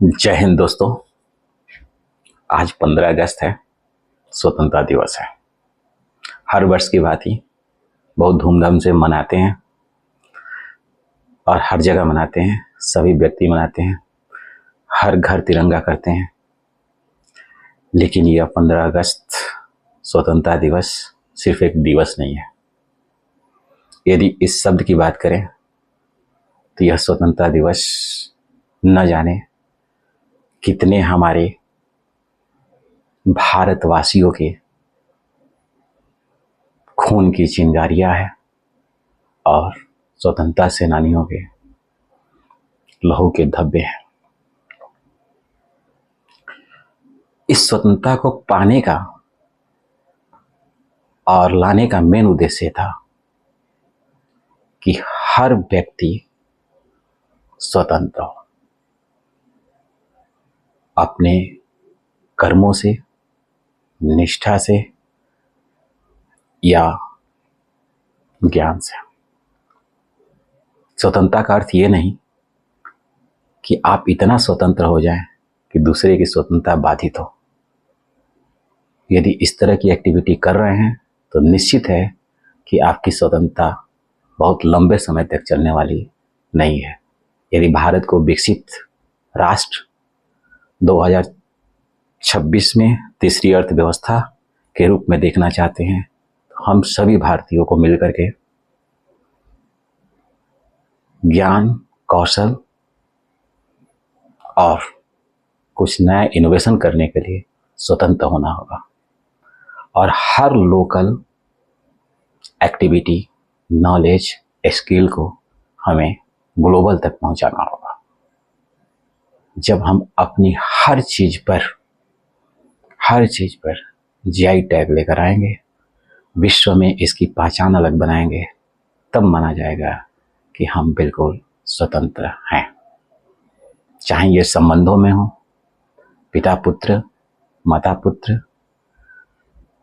जय हिंद दोस्तों। आज 15 अगस्त है, स्वतंत्रता दिवस है। हर वर्ष की भांति बहुत धूमधाम से मनाते हैं और हर जगह मनाते हैं, सभी व्यक्ति मनाते हैं, हर घर तिरंगा करते हैं। लेकिन यह 15 अगस्त स्वतंत्रता दिवस सिर्फ एक दिवस नहीं है। यदि इस शब्द की बात करें तो यह स्वतंत्रता दिवस न जाने कितने हमारे भारतवासियों के खून की चिंगारियां है और स्वतंत्रता सेनानियों के लहू के धब्बे हैं। इस स्वतंत्रता को पाने का और लाने का मेन उद्देश्य था कि हर व्यक्ति स्वतंत्र हो, अपने कर्मों से, निष्ठा से या ज्ञान से। स्वतंत्रता का अर्थ ये नहीं कि आप इतना स्वतंत्र हो जाएं कि दूसरे की स्वतंत्रता बाधित हो। यदि इस तरह की एक्टिविटी कर रहे हैं तो निश्चित है कि आपकी स्वतंत्रता बहुत लंबे समय तक चलने वाली नहीं है। यदि भारत को विकसित राष्ट्र 2026 में तीसरी अर्थव्यवस्था के रूप में देखना चाहते हैं तो हम सभी भारतीयों को मिलकर के ज्ञान, कौशल और कुछ नया इनोवेशन करने के लिए स्वतंत्र होना होगा और हर लोकल एक्टिविटी, नॉलेज, स्किल को हमें ग्लोबल तक पहुंचाना होगा। जब हम अपनी हर चीज पर जीआई टैग लेकर आएंगे, विश्व में इसकी पहचान अलग बनाएंगे, तब माना जाएगा कि हम बिल्कुल स्वतंत्र हैं। चाहे ये संबंधों में हो, पिता पुत्र, माता पुत्र,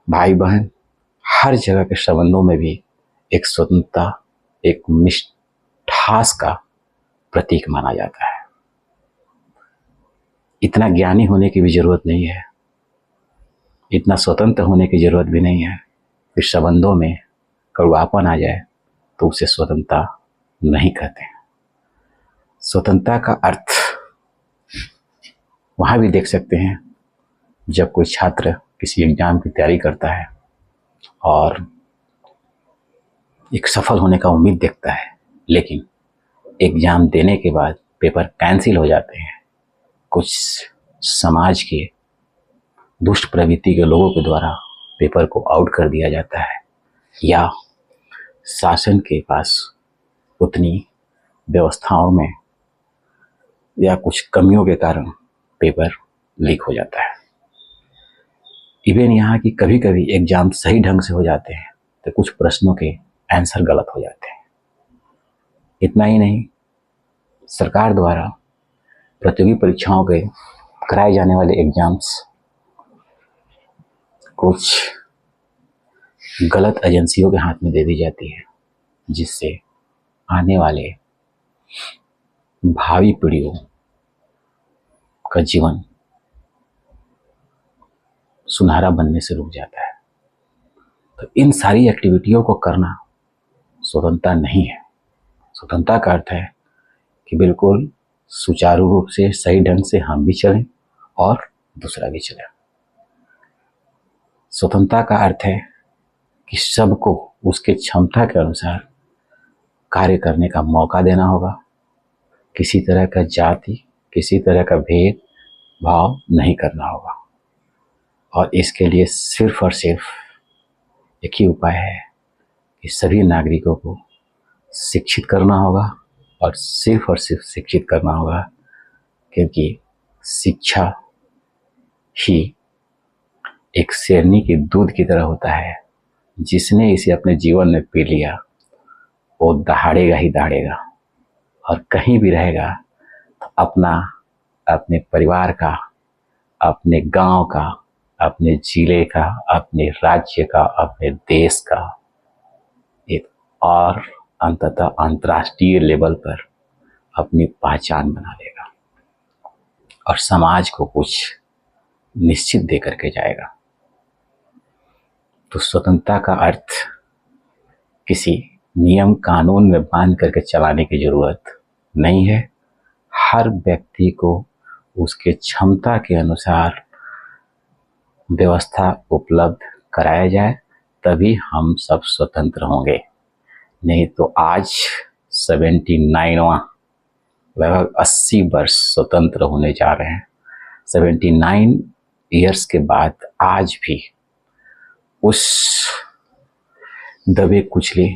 भाई बहन, हर जगह के संबंधों में भी एक स्वतंत्रता, एक मिठास का प्रतीक माना जाता है। इतना ज्ञानी होने की भी जरूरत नहीं है, इतना स्वतंत्र होने की जरूरत भी नहीं है कि संबंधों में कड़वापन आ जाए तो उसे स्वतंत्रता नहीं कहते हैं। स्वतंत्रता का अर्थ वहां भी देख सकते हैं जब कोई छात्र किसी एग्जाम की तैयारी करता है और एक सफल होने का उम्मीद देखता है, लेकिन एग्जाम देने के बाद पेपर कैंसिल हो जाते हैं। कुछ समाज के दुष्ट प्रवृत्ति के लोगों के द्वारा पेपर को आउट कर दिया जाता है या शासन के पास उतनी व्यवस्थाओं में या कुछ कमियों के कारण पेपर लीक हो जाता है। इवन यहाँ की कभी कभी एग्जाम सही ढंग से हो जाते हैं तो कुछ प्रश्नों के आंसर गलत हो जाते हैं। इतना ही नहीं, सरकार द्वारा प्रतियोगी परीक्षाओं के कराए जाने वाले एग्जाम्स कुछ गलत एजेंसियों के हाथ में दे दी जाती है, जिससे आने वाले भावी पीढ़ियों का जीवन सुनहरा बनने से रुक जाता है। तो इन सारी एक्टिविटियों को करना स्वतंत्रता नहीं है। स्वतंत्रता का अर्थ है कि बिल्कुल सुचारू रूप से, सही ढंग से हम भी चलें और दूसरा भी चले। स्वतंत्रता का अर्थ है कि सबको उसके क्षमता के अनुसार कार्य करने का मौका देना होगा। किसी तरह का जाति, किसी तरह का भेद भाव नहीं करना होगा और इसके लिए सिर्फ और सिर्फ एक ही उपाय है कि सभी नागरिकों को शिक्षित करना होगा और सिर्फ शिक्षित करना होगा, क्योंकि शिक्षा ही एक शेरनी के दूध की तरह होता है। जिसने इसे अपने जीवन में पी लिया वो दहाड़ेगा ही दहाड़ेगा और कहीं भी रहेगा तो अपने परिवार का, अपने गांव का, अपने जिले का, अपने राज्य का, अपने देश का एक और अंततः अंतर्राष्ट्रीय लेवल पर अपनी पहचान बना लेगा। और समाज को कुछ निश्चित दे करके जाएगा। तो स्वतंत्रता का अर्थ किसी नियम कानून में बांध करके चलाने की जरूरत नहीं है। हर व्यक्ति को उसके क्षमता के अनुसार व्यवस्था उपलब्ध कराया जाए, तभी हम सब स्वतंत्र होंगे। नहीं तो आज 79वां लगभग 80 वर्ष स्वतंत्र होने जा रहे हैं। 79 ईयर्स के बाद आज भी उस दबे कुचले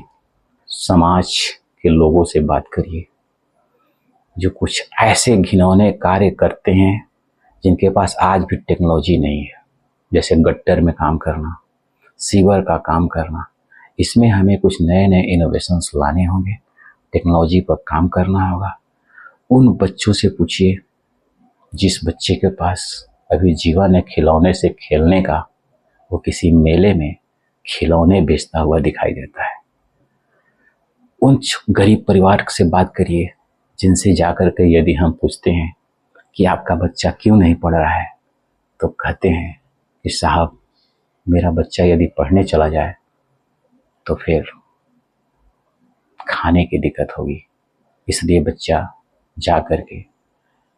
समाज के लोगों से बात करिए जो कुछ ऐसे घिनौने कार्य करते हैं जिनके पास आज भी टेक्नोलॉजी नहीं है, जैसे गट्टर में काम करना, सीवर का काम करना। इसमें हमें कुछ नए नए इनोवेशंस लाने होंगे, टेक्नोलॉजी पर काम करना होगा। उन बच्चों से पूछिए जिस बच्चे के पास अभी जीवन है खिलौने से खेलने का, वो किसी मेले में खिलौने बेचता हुआ दिखाई देता है। उन गरीब परिवार से बात करिए जिनसे जाकर के यदि हम पूछते हैं कि आपका बच्चा क्यों नहीं पढ़ रहा है, तो कहते हैं कि साहब मेरा बच्चा यदि पढ़ने चला जाए तो फिर खाने की दिक्कत होगी, इसलिए बच्चा जा कर के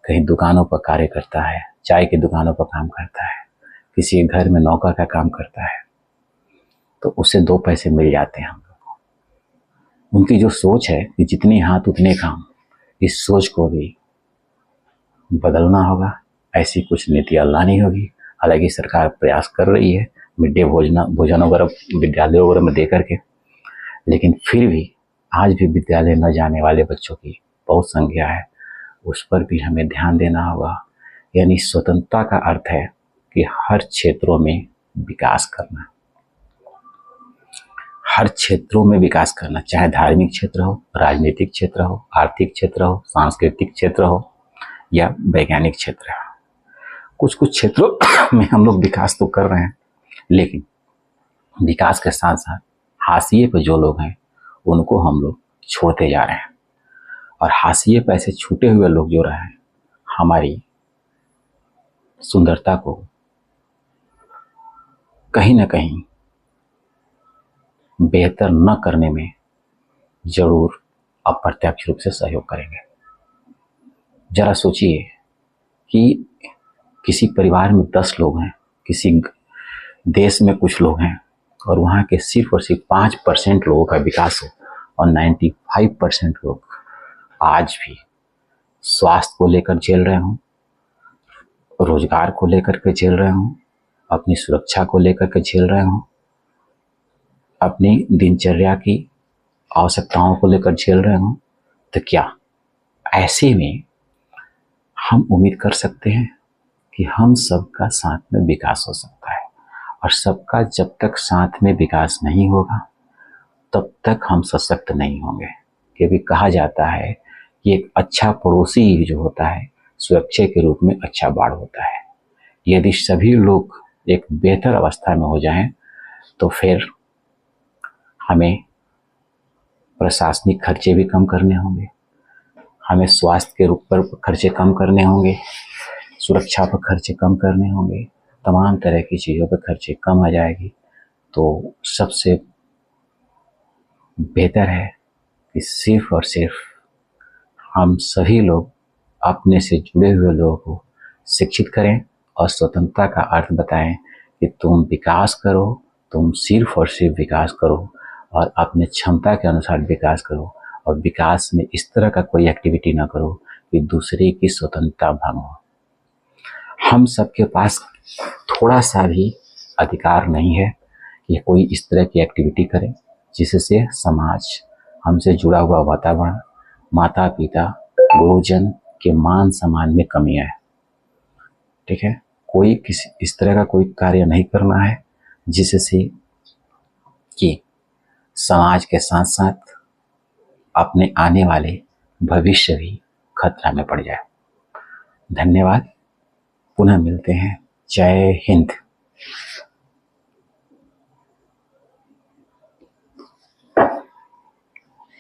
कहीं दुकानों पर कार्य करता है, चाय की दुकानों पर काम करता है, किसी घर में नौकर का काम करता है, तो उससे 2 पैसे मिल जाते हैं हम लोग को। उनकी जो सोच है कि जितने हाथ उतने काम, इस सोच को भी बदलना होगा। ऐसी कुछ नीतियाँ लानी होगी। हालांकि सरकार प्रयास कर रही है मिड डे भोजन वगैरह विद्यालयों वगैरह में दे करके, लेकिन फिर भी आज भी विद्यालय न जाने वाले बच्चों की बहुत संख्या है। उस पर भी हमें ध्यान देना होगा। यानी स्वतंत्रता का अर्थ है कि हर क्षेत्रों में विकास करना, हर क्षेत्रों में विकास करना, चाहे धार्मिक क्षेत्र हो, राजनीतिक क्षेत्र हो, आर्थिक क्षेत्र हो, सांस्कृतिक क्षेत्र हो या वैज्ञानिक क्षेत्र हो। कुछ कुछ क्षेत्रों में हम लोग विकास तो कर रहे हैं, लेकिन विकास के साथ साथ हाशिए पे जो लोग हैं उनको हम लोग छोड़ते जा रहे हैं। और हाशिए पे ऐसे छूटे हुए लोग जो रहे हैं हमारी सुंदरता को कहीं ना कहीं बेहतर न करने में जरूर अप्रत्यक्ष रूप से सहयोग करेंगे। जरा सोचिए कि किसी परिवार में 10 लोग हैं, किसी देश में कुछ लोग हैं, और वहाँ के सिर्फ और सिर्फ 5% लोगों का विकास हो और 95% लोग आज भी स्वास्थ्य को लेकर झेल रहे हों, रोजगार को लेकर के झेल रहे हों, अपनी सुरक्षा को लेकर के झेल रहे हों, अपनी दिनचर्या की आवश्यकताओं को लेकर झेल रहे हों, तो क्या ऐसे में हम उम्मीद कर सकते हैं कि हम सबका साथ में विकास हो सकता है? और सबका जब तक साथ में विकास नहीं होगा तब तक हम सशक्त नहीं होंगे। क्योंकि कहा जाता है कि एक अच्छा पड़ोसी जो होता है सुरक्षा के रूप में अच्छा बाड़ होता है। यदि सभी लोग एक बेहतर अवस्था में हो जाएं तो फिर हमें प्रशासनिक खर्चे भी कम करने होंगे, हमें स्वास्थ्य के रूप पर खर्चे कम करने होंगे, सुरक्षा पर खर्चे कम करने होंगे, तमाम तरह की चीज़ों पर खर्चे कम आ जाएगी। तो सबसे बेहतर है कि सिर्फ और सिर्फ हम सभी लोग अपने से जुड़े हुए लोगों को शिक्षित करें और स्वतंत्रता का अर्थ बताएं कि तुम विकास करो, तुम सिर्फ और सिर्फ विकास करो और अपने क्षमता के अनुसार विकास करो। और विकास में इस तरह का कोई एक्टिविटी ना करो कि दूसरे की स्वतंत्रता भंग हो। हम सबके पास थोड़ा सा भी अधिकार नहीं है कि कोई इस तरह की एक्टिविटी करे जिससे समाज, हमसे जुड़ा हुआ वातावरण, माता पिता, गुरुजन के मान सम्मान में कमी आए। ठीक है, कोई किसी इस तरह का कोई कार्य नहीं करना है जिससे कि समाज के साथ साथ अपने आने वाले भविष्य भी खतरा में पड़ जाए। धन्यवाद, पुनः मिलते हैं। जय हिंद।